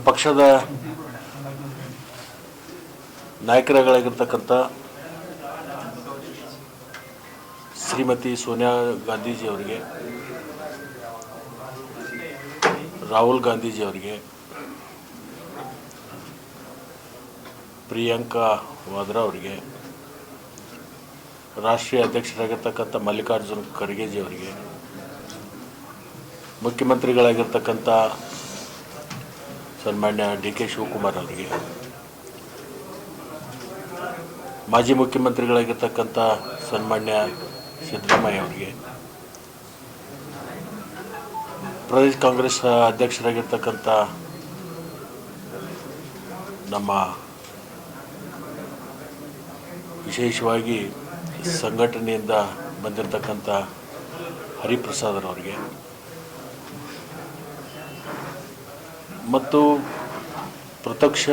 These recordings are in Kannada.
ಪಕ್ಷದ ನಾಯಕರುಗಳಾಗಿರ್ತಕ್ಕಂಥ ಶ್ರೀಮತಿ ಸೋನಿಯಾ ಗಾಂಧೀಜಿ ಅವರಿಗೆ, ರಾಹುಲ್ ಗಾಂಧೀಜಿ ಅವರಿಗೆ, ಪ್ರಿಯಾಂಕಾ ವಾದ್ರಾ ಅವರಿಗೆ, ರಾಷ್ಟ್ರೀಯ ಅಧ್ಯಕ್ಷರಾಗಿರ್ತಕ್ಕಂಥ ಮಲ್ಲಿಕಾರ್ಜುನ್ ಖರ್ಗೆಜಿ ಅವರಿಗೆ, ಮುಖ್ಯಮಂತ್ರಿಗಳಾಗಿರ್ತಕ್ಕಂಥ ಸನ್ಮಾನ್ಯ DK ಶಿವಕುಮಾರ್ ಅವರಿಗೆ, ಮಾಜಿ ಮುಖ್ಯಮಂತ್ರಿಗಳಾಗಿರ್ತಕ್ಕಂಥ ಸನ್ಮಾನ್ಯ ಸಿದ್ದರಾಮಯ್ಯ ಅವರಿಗೆ, ಪ್ರದೇಶ ಕಾಂಗ್ರೆಸ್ ಅಧ್ಯಕ್ಷರಾಗಿರ್ತಕ್ಕಂಥ ನಮ್ಮ ವಿಶೇಷವಾಗಿ ಸಂಘಟನೆಯಿಂದ ಬಂದಿರತಕ್ಕಂಥ ಹರಿಪ್ರಸಾದರವರಿಗೆ ಮತ್ತು ಪ್ರತ್ಯಕ್ಷ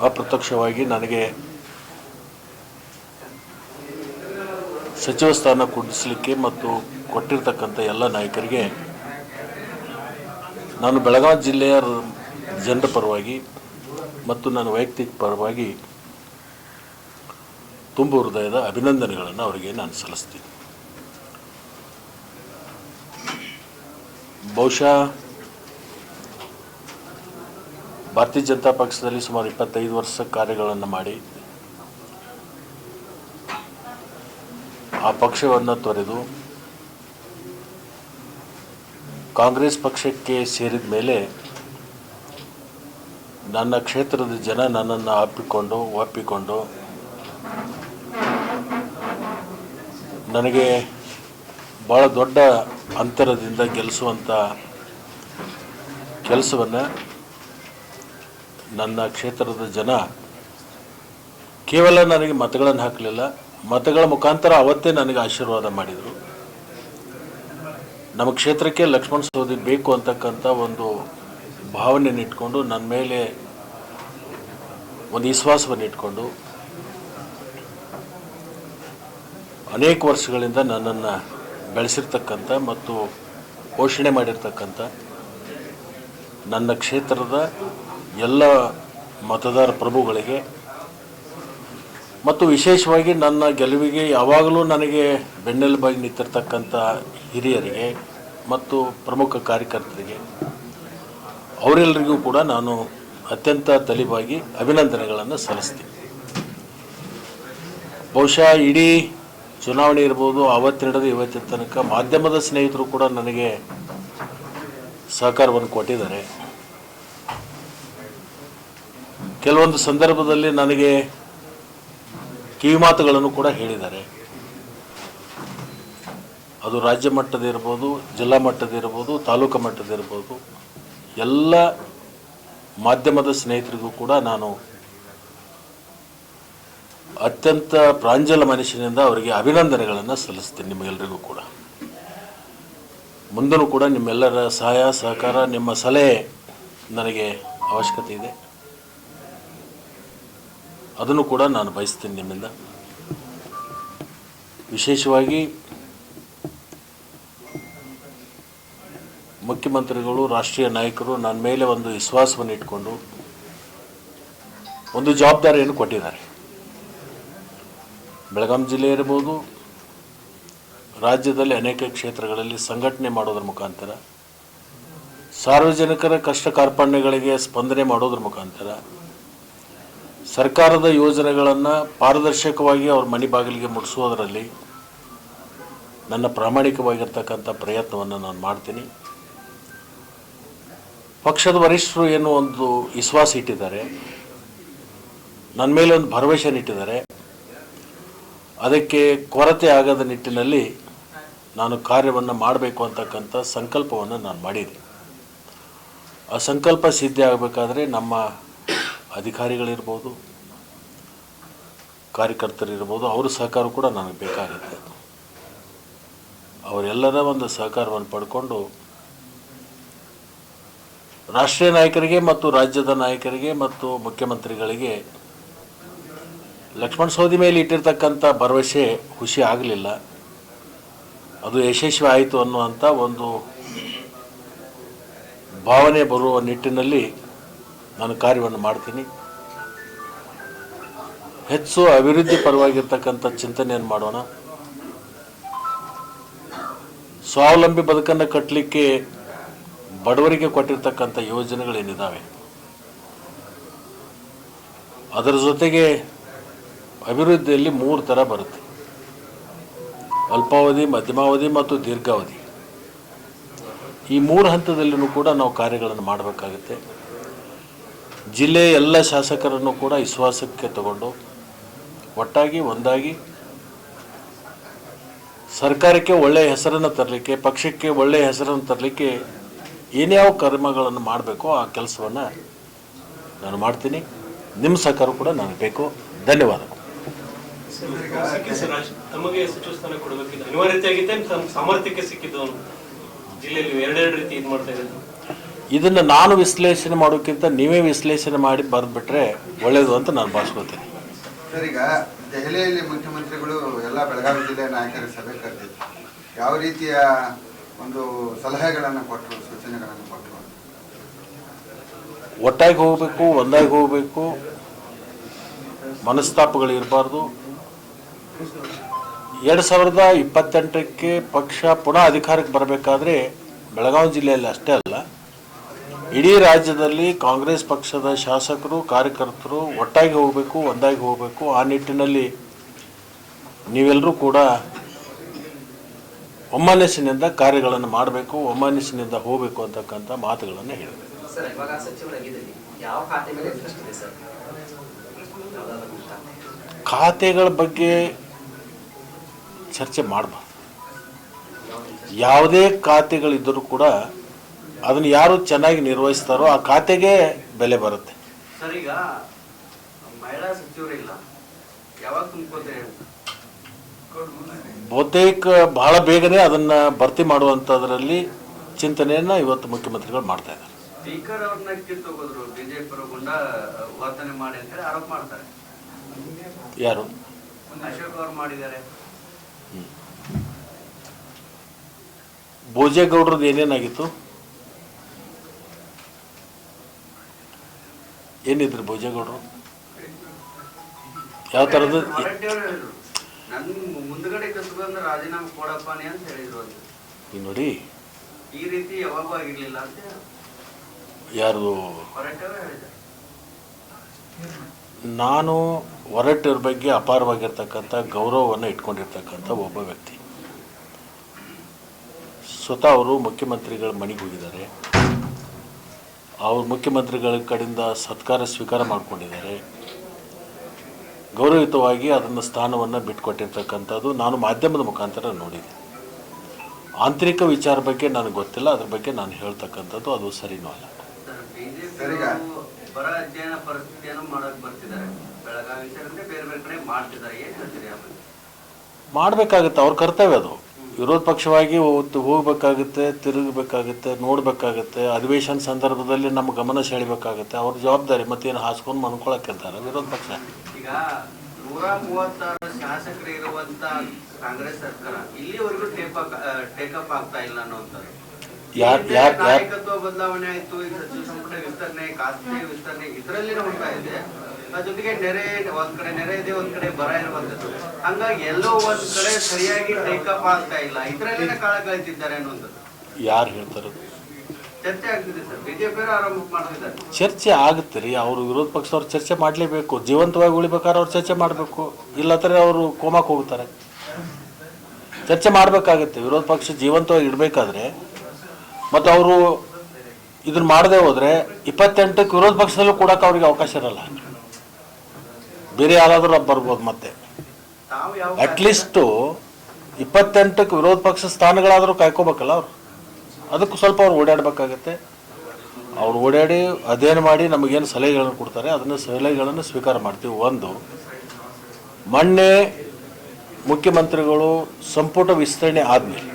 ಅಪ್ರತ್ಯಕ್ಷವಾಗಿ ನನಗೆ ಸಚಿವ ಸ್ಥಾನ ಕೊಡಿಸಲಿಕ್ಕೆ ಮತ್ತು ಕೊಟ್ಟಿರ್ತಕ್ಕಂಥ ಎಲ್ಲ ನಾಯಕರಿಗೆ ನಾನು ಬೆಳಗಾವಿ ಜಿಲ್ಲೆಯ ಜನರ ಪರವಾಗಿ ಮತ್ತು ನನ್ನ ವೈಯಕ್ತಿಕ ಪರವಾಗಿ ತುಂಬ ಹೃದಯದ ಅಭಿನಂದನೆಗಳನ್ನು ಅವರಿಗೆ ನಾನು ಸಲ್ಲಿಸ್ತೀನಿ. ಬಹುಶಃ ಭಾರತೀಯ ಜನತಾ ಪಕ್ಷದಲ್ಲಿ ಸುಮಾರು 25 ವರ್ಷ ಕಾರ್ಯಗಳನ್ನು ಮಾಡಿ ಆ ಪಕ್ಷವನ್ನು ತೊರೆದು ಕಾಂಗ್ರೆಸ್ ಪಕ್ಷಕ್ಕೆ ಸೇರಿದ ಮೇಲೆ ನನ್ನ ಕ್ಷೇತ್ರದ ಜನ ನನ್ನನ್ನು ಒಪ್ಪಿಕೊಂಡು ನನಗೆ ಭಾಳ ದೊಡ್ಡ ಅಂತರದಿಂದ ಗೆಲ್ಲಿಸುವಂಥ ಕೆಲಸವನ್ನು ನನ್ನ ಕ್ಷೇತ್ರದ ಜನ ಕೇವಲ ನನಗೆ ಮತಗಳನ್ನು ಹಾಕಲಿಲ್ಲ, ಮತಗಳ ಮುಖಾಂತರ ಅವತ್ತೇ ನನಗೆ ಆಶೀರ್ವಾದ ಮಾಡಿದರು. ನಮ್ಮ ಕ್ಷೇತ್ರಕ್ಕೆ ಲಕ್ಷ್ಮಣ ಸವದಿ ಬೇಕು ಅಂತಕ್ಕಂಥ ಒಂದು ಭಾವನೆಯನ್ನು ಇಟ್ಕೊಂಡು ನನ್ನ ಮೇಲೆ ಒಂದು ವಿಶ್ವಾಸವನ್ನು ಇಟ್ಕೊಂಡು ಅನೇಕ ವರ್ಷಗಳಿಂದ ನನ್ನನ್ನು ಬೆಳೆಸಿರ್ತಕ್ಕಂಥ ಮತ್ತು ಪೋಷಣೆ ಮಾಡಿರ್ತಕ್ಕಂಥ ನನ್ನ ಕ್ಷೇತ್ರದ ಎಲ್ಲ ಮತದಾರ ಪ್ರಭುಗಳಿಗೆ ಮತ್ತು ವಿಶೇಷವಾಗಿ ನನ್ನ ಗೆಲುವಿಗೆ ಯಾವಾಗಲೂ ನನಗೆ ಬೆನ್ನೆಲುಬಾಗಿ ನಿಂತಿರ್ತಕ್ಕಂಥ ಹಿರಿಯರಿಗೆ ಮತ್ತು ಪ್ರಮುಖ ಕಾರ್ಯಕರ್ತರಿಗೆ ಅವರೆಲ್ಲರಿಗೂ ಕೂಡ ನಾನು ಅತ್ಯಂತ ತಲೆಬಾಗಿ ಅಭಿನಂದನೆಗಳನ್ನು ಸಲ್ಲಿಸ್ತೀನಿ. ಬಹುಶಃ ಇಡೀ ಚುನಾವಣೆ ಇರ್ಬೋದು, ಆವತ್ತಿನಡದು ಇವತ್ತಿನ ತನಕ ಮಾಧ್ಯಮದ ಸ್ನೇಹಿತರು ಕೂಡ ನನಗೆ ಸಹಕಾರವನ್ನು ಕೊಟ್ಟಿದ್ದಾರೆ. ಕೆಲವೊಂದು ಸಂದರ್ಭದಲ್ಲಿ ನನಗೆ ಕಿವಿಮಾತುಗಳನ್ನು ಕೂಡ ಹೇಳಿದ್ದಾರೆ. ಅದು ರಾಜ್ಯ ಮಟ್ಟದಿರ್ಬೋದು, ಜಿಲ್ಲಾ ಮಟ್ಟದಿರ್ಬೋದು, ತಾಲೂಕು ಮಟ್ಟದಿರ್ಬೋದು, ಎಲ್ಲ ಮಾಧ್ಯಮದ ಸ್ನೇಹಿತರಿಗೂ ಕೂಡ ನಾನು ಅತ್ಯಂತ ಪ್ರಾಂಜಲ ಮನಸ್ಸಿನಿಂದ ಅವರಿಗೆ ಅಭಿನಂದನೆಗಳನ್ನು ಸಲ್ಲಿಸ್ತೀನಿ. ನಿಮಗೆಲ್ಲರಿಗೂ ಕೂಡ ಮುಂದೂ ಕೂಡ ನಿಮ್ಮೆಲ್ಲರ ಸಹಾಯ ಸಹಕಾರ, ನಿಮ್ಮ ಸಲಹೆ ನನಗೆ ಅವಶ್ಯಕತೆ ಇದೆ. ಅದನ್ನು ಕೂಡ ನಾನು ಬಯಸ್ತೀನಿ ನಿಮ್ಮಿಂದ. ವಿಶೇಷವಾಗಿ ಮುಖ್ಯಮಂತ್ರಿಗಳು, ರಾಷ್ಟ್ರೀಯ ನಾಯಕರು ನನ್ನ ಮೇಲೆ ಒಂದು ವಿಶ್ವಾಸವನ್ನು ಇಟ್ಕೊಂಡು ಒಂದು ಜವಾಬ್ದಾರಿಯನ್ನು ಕೊಟ್ಟಿದ್ದಾರೆ. ಬೆಳಗಾವಿ ಜಿಲ್ಲೆ ಇರ್ಬೋದು, ರಾಜ್ಯದಲ್ಲಿ ಅನೇಕ ಕ್ಷೇತ್ರಗಳಲ್ಲಿ ಸಂಘಟನೆ ಮಾಡೋದ್ರ ಮುಖಾಂತರ, ಸಾರ್ವಜನಿಕರ ಕಷ್ಟ ಕಾರ್ಪಣ್ಯಗಳಿಗೆ ಸ್ಪಂದನೆ ಮಾಡೋದ್ರ ಮುಖಾಂತರ, ಸರ್ಕಾರದ ಯೋಜನೆಗಳನ್ನು ಪಾರದರ್ಶಕವಾಗಿ ಅವ್ರ ಮನೆ ಬಾಗಿಲಿಗೆ ಮುಟ್ಟಿಸೋದರಲ್ಲಿ ನನ್ನ ಪ್ರಾಮಾಣಿಕವಾಗಿರ್ತಕ್ಕಂಥ ಪ್ರಯತ್ನವನ್ನು ನಾನು ಮಾಡ್ತೀನಿ. ಪಕ್ಷದ ವರಿಷ್ಠರು ಏನು ಒಂದು ವಿಶ್ವಾಸ ಇಟ್ಟಿದ್ದಾರೆ, ನನ್ನ ಮೇಲೆ ಒಂದು ಭರವಸೆ ಇಟ್ಟಿದ್ದಾರೆ, ಅದಕ್ಕೆ ಕೊರತೆ ಆಗದ ನಿಟ್ಟಿನಲ್ಲಿ ನಾನು ಕಾರ್ಯವನ್ನು ಮಾಡಬೇಕು ಅಂತಕ್ಕಂಥ ಸಂಕಲ್ಪವನ್ನು ನಾನು ಮಾಡಿದೆ. ಆ ಸಂಕಲ್ಪ ಸಿದ್ಧಿ ಆಗಬೇಕಾದ್ರೆ ನಮ್ಮ ಅಧಿಕಾರಿಗಳಿರ್ಬೋದು, ಕಾರ್ಯಕರ್ತರಿರ್ಬೋದು, ಅವರ ಸಹಕಾರ ಕೂಡ ನನಗೆ ಬೇಕಾಗುತ್ತೆ. ಅವರೆಲ್ಲರ ಒಂದು ಸಹಕಾರವನ್ನು ಪಡ್ಕೊಂಡು ರಾಷ್ಟ್ರೀಯ ನಾಯಕರಿಗೆ ಮತ್ತು ರಾಜ್ಯದ ನಾಯಕರಿಗೆ ಮತ್ತು ಮುಖ್ಯಮಂತ್ರಿಗಳಿಗೆ ಲಕ್ಷ್ಮಣ ಸವದಿ ಮೇಲೆ ಇಟ್ಟಿರ್ತಕ್ಕಂಥ ಭರವಸೆ ಖುಷಿ ಆಗಲಿಲ್ಲ, ಅದು ಯಶಸ್ವಿ ಆಯಿತು ಅನ್ನುವಂಥ ಒಂದು ಭಾವನೆ ಬರುವ ನಿಟ್ಟಿನಲ್ಲಿ ನಾನು ಕಾರ್ಯವನ್ನು ಮಾಡ್ತೀನಿ. ಹೆಚ್ಚು ಅಭಿವೃದ್ಧಿ ಪರವಾಗಿರ್ತಕ್ಕಂಥ ಚಿಂತನೆಯನ್ನು ಮಾಡೋಣ. ಸ್ವಾವಲಂಬಿ ಬದುಕನ್ನು ಕಟ್ಟಲಿಕ್ಕೆ ಬಡವರಿಗೆ ಕೊಟ್ಟಿರ್ತಕ್ಕಂಥ ಯೋಜನೆಗಳೇನಿದ್ದಾವೆ ಅದರ ಜೊತೆಗೆ ಅಭಿವೃದ್ಧಿಯಲ್ಲಿ 3 ಥರ ಬರುತ್ತೆ: ಅಲ್ಪಾವಧಿ, ಮಧ್ಯಮಾವಧಿ ಮತ್ತು ದೀರ್ಘಾವಧಿ. ಈ 3 ಹಂತದಲ್ಲಿಯೂ ಕೂಡ ನಾವು ಕಾರ್ಯಗಳನ್ನು ಮಾಡಬೇಕಾಗುತ್ತೆ. ಜಿಲ್ಲೆಯ ಎಲ್ಲ ಶಾಸಕರನ್ನು ಕೂಡ ವಿಶ್ವಾಸಕ್ಕೆ ತಗೊಂಡು ಒಟ್ಟಾಗಿ ಒಂದಾಗಿ ಸರ್ಕಾರಕ್ಕೆ ಒಳ್ಳೆಯ ಹೆಸರನ್ನು ತರಲಿಕ್ಕೆ, ಪಕ್ಷಕ್ಕೆ ಒಳ್ಳೆಯ ಹೆಸರನ್ನು ತರಲಿಕ್ಕೆ ಏನ್ಯಾವ ಕರ್ಮಗಳನ್ನು ಮಾಡಬೇಕೋ ಆ ಕೆಲಸವನ್ನು ನಾನು ಮಾಡ್ತೀನಿ. ನಿಮ್ಮ ಸಹಕಾರ ಕೂಡ ನನಗೆ ಬೇಕು. ಧನ್ಯವಾದಗಳು. ತಮಗೆ ಸಚಿವ ಸ್ಥಾನ ಕೊಡಬೇಕಿದ್ದು ಅನಿವಾರ್ಯತೆಯಾಗಿತ್ತೆ, ಸಾಮರ್ಥ್ಯಕ್ಕೆ ಸಿಕ್ಕಿದ್ದು ಜಿಲ್ಲೆಯಲ್ಲಿ ಎರಡೆರಡು ರೀತಿ ಇದು ಮಾಡ್ತಾ ಇದ್ದಾರೆ. ಇದನ್ನು ನಾನು ವಿಶ್ಲೇಷಣೆ ಮಾಡೋಕ್ಕಿಂತ ನೀವೇ ವಿಶ್ಲೇಷಣೆ ಮಾಡಿ ಬರೆದ್ಬಿಟ್ರೆ ಒಳ್ಳೆಯದು ಅಂತ ನಾನು ಭಾವಿಸ್ಕೊಳ್ತೀನಿ. ಸರ್, ಈಗ ದೆಹಲಿಯಲ್ಲಿ ಮುಖ್ಯಮಂತ್ರಿಗಳು ಎಲ್ಲ ಬೆಳಗಾವಿ ಜಿಲ್ಲೆಯ ನಾಯಕರ ಸಭೆ ಕರೆದಿದ್ದು ಯಾವ ರೀತಿಯ ಒಂದು ಸಲಹೆಗಳನ್ನು ಕೊಟ್ಟರು, ಸೂಚನೆಗಳನ್ನು ಕೊಟ್ಟರು? ಒಟ್ಟಾಗಿ ಹೋಗಬೇಕು, ಒಂದಾಗಿ ಹೋಗಬೇಕು, ಮನಸ್ತಾಪಗಳಿರಬಾರ್ದು. 2028ಕ್ಕೆ ಪಕ್ಷ ಪುನಃ ಅಧಿಕಾರಕ್ಕೆ ಬರಬೇಕಾದ್ರೆ ಬೆಳಗಾವಿ ಜಿಲ್ಲೆಯಲ್ಲಿ ಅಷ್ಟೇ ಅಲ್ಲ, ಇಡೀ ರಾಜ್ಯದಲ್ಲಿ ಕಾಂಗ್ರೆಸ್ ಪಕ್ಷದ ಶಾಸಕರು, ಕಾರ್ಯಕರ್ತರು ಒಟ್ಟಾಗಿ ಹೋಗಬೇಕು, ಒಂದಾಗಿ ಹೋಗಬೇಕು. ಆ ನಿಟ್ಟಿನಲ್ಲಿ ನೀವೆಲ್ಲರೂ ಕೂಡ ಒಮ್ಮನಸ್ಸಿನಿಂದ ಕಾರ್ಯಗಳನ್ನು ಮಾಡಬೇಕು, ಒಮ್ಮನಸ್ಸಿನಿಂದ ಹೋಗಬೇಕು ಅಂತಕ್ಕಂಥ ಮಾತುಗಳನ್ನು ಹೇಳಬೇಕು. ಖಾತೆಗಳ ಬಗ್ಗೆ ಚರ್ಚೆ ಮಾಡಬಾರ್ದು. ಯಾವುದೇ ಖಾತೆಗಳಿದ್ದರೂ ಕೂಡ ಅದನ್ನು ಯಾರು ಚೆನ್ನಾಗಿ ನಿರ್ವಹಿಸ್ತಾರೋ ಆ ಖಾತೆಗೆ ಬೆಲೆ ಬರುತ್ತೆ. ಸರ್, ಈಗ ಮಹಿಳಾ ಸಚಿವರಿಲ್ಲ, ಯಾವಾಗ ತುಂಬ್ಕೋತಾರೆ? ಬಹುತೇಕ ಬಹಳ ಬೇಗನೆ ಅದನ್ನು ಭರ್ತಿ ಮಾಡುವಂಥದ್ರಲ್ಲಿ ಚಿಂತನೆಯನ್ನು ಇವತ್ತು ಮುಖ್ಯಮಂತ್ರಿಗಳು ಮಾಡ್ತಾ ಇದ್ದಾರೆ. ಸ್ಪೀಕರ್ ಅವ್ರನ್ನ ಕಿತ್ತೋಗೋದ್ರು, ಬಿಜೆಪಿ ಗುಂಡ ವರ್ತನೆ ಮಾಡಿ ಅಂತ ಆರೋಪ ಮಾಡ್ತಾರೆ. ಯಾರು? ಅಶೋಕ್ ಅವ್ರು ಮಾಡಿದ್ದಾರೆ. ಭೋಜೇಗೌಡ್ರದ್ದು ಏನೇನಾಗಿತ್ತು? ಏನಿದ್ರು ಭೋಜೇಗೌಡರು? ಯಾವ ಥರದ್ದು? ನನ್ ಮುಂದ್ಗಡೆ ಕಸಬಂದ್ರೆ ರಾಜೀನಾಮೆ ಕೊಡಪ್ಪಾನೆ ಅಂತ ಹೇಳಿದ್ರು. ಈಗ ನೋಡಿ, ಈ ರೀತಿ ಯಾವಾಗೂ ಆಗಿರ್ಲಿಲ್ಲ ಅಂತ ಯಾರು ಹೇಳಿದ್ದಾರೆ. ನಾನು ಹೊರಟಿರ ಬಗ್ಗೆ ಅಪಾರವಾಗಿರ್ತಕ್ಕಂಥ ಗೌರವವನ್ನು ಇಟ್ಕೊಂಡಿರ್ತಕ್ಕಂಥ ಒಬ್ಬ ವ್ಯಕ್ತಿ. ಸ್ವತಃ ಅವರು ಮುಖ್ಯಮಂತ್ರಿಗಳ ಮನೆಗೆ ಹೋಗಿದ್ದಾರೆ. ಅವರು ಮುಖ್ಯಮಂತ್ರಿಗಳ ಕಡೆಯಿಂದ ಸತ್ಕಾರ ಸ್ವೀಕಾರ ಮಾಡಿಕೊಂಡಿದ್ದಾರೆ. ಗೌರವಯುತವಾಗಿ ಅದನ್ನು ಸ್ಥಾನವನ್ನು ಬಿಟ್ಟುಕೊಟ್ಟಿರ್ತಕ್ಕಂಥದ್ದು ನಾನು ಮಾಧ್ಯಮದ ಮುಖಾಂತರ ನೋಡಿದೆ. ಆಂತರಿಕ ವಿಚಾರ ಬಗ್ಗೆ ನನಗೆ ಗೊತ್ತಿಲ್ಲ, ಅದ್ರ ಬಗ್ಗೆ ನಾನು ಹೇಳ್ತಕ್ಕಂಥದ್ದು ಅದು ಸರಿನೂ ಅಲ್ಲ. ಬರ ಅಧ್ಯಯನ ಪರಿಸ್ಥಿತಿಯನ್ನು ಮಾಡಕ್ ಬರ್ತಿದ್ದಾರೆ, ಬೆಳಗಾವಿ ಸೇರಿದ್ರೆ ಬೇರೆ ಬೇರೆ ಕಡೆ ಮಾಡ್ತಿದ್ದಾರೆ. ಏನ್ ಹೇಳ್ತೀರಿ? ಮಾಡಬೇಕಾಗುತ್ತೆ, ಅವ್ರ ಕರ್ತವ್ಯ ಅದು. ವಿರೋಧ ಪಕ್ಷವಾಗಿ ಹೋಗ್ಬೇಕಾಗುತ್ತೆ, ತಿರುಗಬೇಕಾಗುತ್ತೆ, ನೋಡಬೇಕಾಗುತ್ತೆ. ಅಧಿವೇಶನ ಸಂದರ್ಭದಲ್ಲಿ ನಮ್ಮ ಗಮನ ಸೆಳಿಬೇಕಾಗುತ್ತೆ. ಅವ್ರ ಜವಾಬ್ದಾರಿ. ಮತ್ತೇನು ಹಾಸ್ಕೊಂಡು ಮನ್ಕೊಳಕ್ಕಿರ್ತಾರೆ ವಿರೋಧ ಪಕ್ಷ. ಈಗ 136 ಶಾಸಕರು ಇರುವಂತ ಕಾಂಗ್ರೆಸ್ ಸರ್ಕಾರ ಇಲ್ಲಿವರೆಗೂ ಟೇಕಪ್ ಆಗ್ತಾ ಇಲ್ಲ ಅನ್ನೋಂತಾರೆ. ನಾಯಕತ್ವ ಬದಲಾವಣೆ ಆಯ್ತು, ಈಗ ಸಚಿವ ಸಂಪುಟ ವಿಸ್ತರಣೆ, ಖಾತೆ ವಿಸ್ತರಣೆ ಇದರಲ್ಲಿ ಹೊಂದ್ತಾ ಇದೆ. ಜೊತೆಗೆ ನೆರೆ ಒಂದ್ ಕಡೆ ನೆರೆ ಇದೆ, ಒಂದ್ ಕಡೆ ಬರ ಇರುವಂತದ್ದು. ಹಂಗಾಗಿ ಎಲ್ಲೋ ಒಂದ್ ಕಡೆ ಸರಿಯಾಗಿ ಟೇಕಪ್ ಆಗ್ತಾ ಇಲ್ಲ, ಇದರಲ್ಲೇ ಕಾಳ ಕಳಿತಿದ್ದಾರೆ ಅನ್ನುವಂಥದ್ದು ಯಾರು ಹೇಳ್ತಾರೆ? ಚರ್ಚೆ ಆಗ್ತಿದೆ ಸರ್, ಬಿಜೆಪಿ ಆರಂಭ ಮಾಡ್ತಿದ್ದಾರೆ. ಚರ್ಚೆ ಆಗುತ್ತೆ ರೀ. ಅವರು ವಿರೋಧ ಪಕ್ಷದವ್ರು ಚರ್ಚೆ ಮಾಡಲೇಬೇಕು. ಜೀವಂತವಾಗಿ ಉಳಿಬೇಕಾದ್ರೆ ಅವ್ರು ಚರ್ಚೆ ಮಾಡಬೇಕು, ಇಲ್ಲಂದ್ರೆ ಅವರು ಕೋಮಕ್ಕೆ ಹೋಗ್ತಾರೆ. ಚರ್ಚೆ ಮಾಡಬೇಕಾಗುತ್ತೆ. ವಿರೋಧ ಪಕ್ಷ ಜೀವಂತವಾಗಿ ಇಡಬೇಕಾದ್ರೆ ಮತ್ತು ಅವರು ಇದನ್ನು ಮಾಡದೆ ಹೋದರೆ 28ಕ್ಕೆ ವಿರೋಧ ಪಕ್ಷದಲ್ಲೂ ಕೊಡೋಕೆ ಅವ್ರಿಗೆ ಅವಕಾಶ ಇರಲ್ಲ. ಬೇರೆ ಯಾರಾದರೂ ಬರ್ಬೋದು. ಮತ್ತೆ ಅಟ್ಲೀಸ್ಟು 28ಕ್ಕೆ ವಿರೋಧ ಪಕ್ಷ ಸ್ಥಾನಗಳಾದರೂ ಕಾಯ್ಕೋಬೇಕಲ್ಲ ಅವರು. ಅದಕ್ಕೂ ಸ್ವಲ್ಪ ಅವ್ರು ಓಡಾಡಬೇಕಾಗತ್ತೆ. ಅವ್ರು ಓಡಾಡಿ ಅಧ್ಯಯನ ಮಾಡಿ ನಮಗೇನು ಸಲಹೆಗಳನ್ನು ಕೊಡ್ತಾರೆ ಅದನ್ನು ಸಲಹೆಗಳನ್ನು ಸ್ವೀಕಾರ ಮಾಡ್ತೀವಿ. ಒಂದು, ಮೊನ್ನೆ ಮುಖ್ಯಮಂತ್ರಿಗಳು ಸಂಪುಟ ವಿಸ್ತರಣೆ ಆದಮೇಲೆ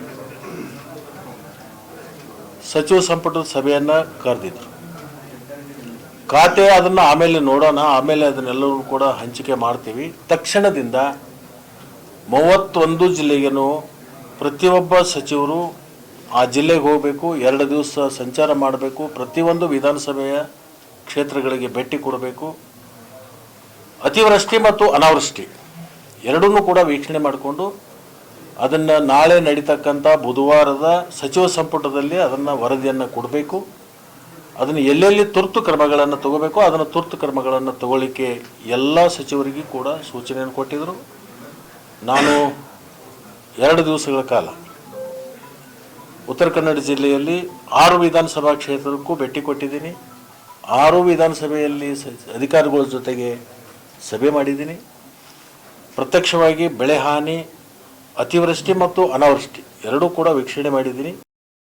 ಸಚಿವ ಸಂಪುಟದ ಸಭೆಯನ್ನು ಕರೆದಿದ್ರು. ಖಾತೆ ಅದನ್ನು ಆಮೇಲೆ ನೋಡೋಣ, ಆಮೇಲೆ ಅದನ್ನೆಲ್ಲರೂ ಕೂಡ ಹಂಚಿಕೆ ಮಾಡ್ತೀವಿ. ತಕ್ಷಣದಿಂದ 31 ಜಿಲ್ಲೆಗೇನು ಪ್ರತಿಯೊಬ್ಬ ಸಚಿವರು ಆ ಜಿಲ್ಲೆಗೆ ಹೋಗಬೇಕು, 2 ದಿವಸ ಸಂಚಾರ ಮಾಡಬೇಕು. ಪ್ರತಿಯೊಂದು ವಿಧಾನಸಭೆಯ ಕ್ಷೇತ್ರಗಳಿಗೆ ಭೇಟಿ ಕೊಡಬೇಕು. ಅತಿವೃಷ್ಟಿ ಮತ್ತು ಅನಾವೃಷ್ಟಿ ಎರಡನ್ನೂ ಕೂಡ ವೀಕ್ಷಣೆ ಮಾಡಿಕೊಂಡು ಅದನ್ನು ನಾಳೆ ನಡೀತಕ್ಕಂಥ ಬುಧವಾರದ ಸಚಿವ ಸಂಪುಟದಲ್ಲಿ ಅದನ್ನು ವರದಿಯನ್ನು ಕೊಡಬೇಕು. ಅದನ್ನು ಎಲ್ಲೆಲ್ಲಿ ತುರ್ತು ಕ್ರಮಗಳನ್ನು ತಗೋಬೇಕು ಅದನ್ನು ತುರ್ತು ಕ್ರಮಗಳನ್ನು ತಗೊಳ್ಳಿಕ್ಕೆ ಎಲ್ಲ ಸಚಿವರಿಗೂ ಕೂಡ ಸೂಚನೆಯನ್ನು ಕೊಟ್ಟಿದ್ದರು. ನಾನು 2 ದಿವಸಗಳ ಕಾಲ ಉತ್ತರ ಕನ್ನಡ ಜಿಲ್ಲೆಯಲ್ಲಿ 6 ವಿಧಾನಸಭಾ ಕ್ಷೇತ್ರಕ್ಕೂ ಭೇಟಿ ಕೊಟ್ಟಿದ್ದೀನಿ. 6 ವಿಧಾನಸಭೆಯಲ್ಲಿ ಅಧಿಕಾರಿಗಳ ಜೊತೆಗೆ ಸಭೆ ಮಾಡಿದ್ದೀನಿ. ಪ್ರತ್ಯಕ್ಷವಾಗಿ ಬೆಳೆ ಹಾನಿ, ಅತಿವೃಷ್ಟಿ ಮತ್ತು ಅನಾವೃಷ್ಟಿ ಎರಡೂ ಕೂಡ ವೀಕ್ಷಣೆ ಮಾಡಿದ್ದೀನಿ.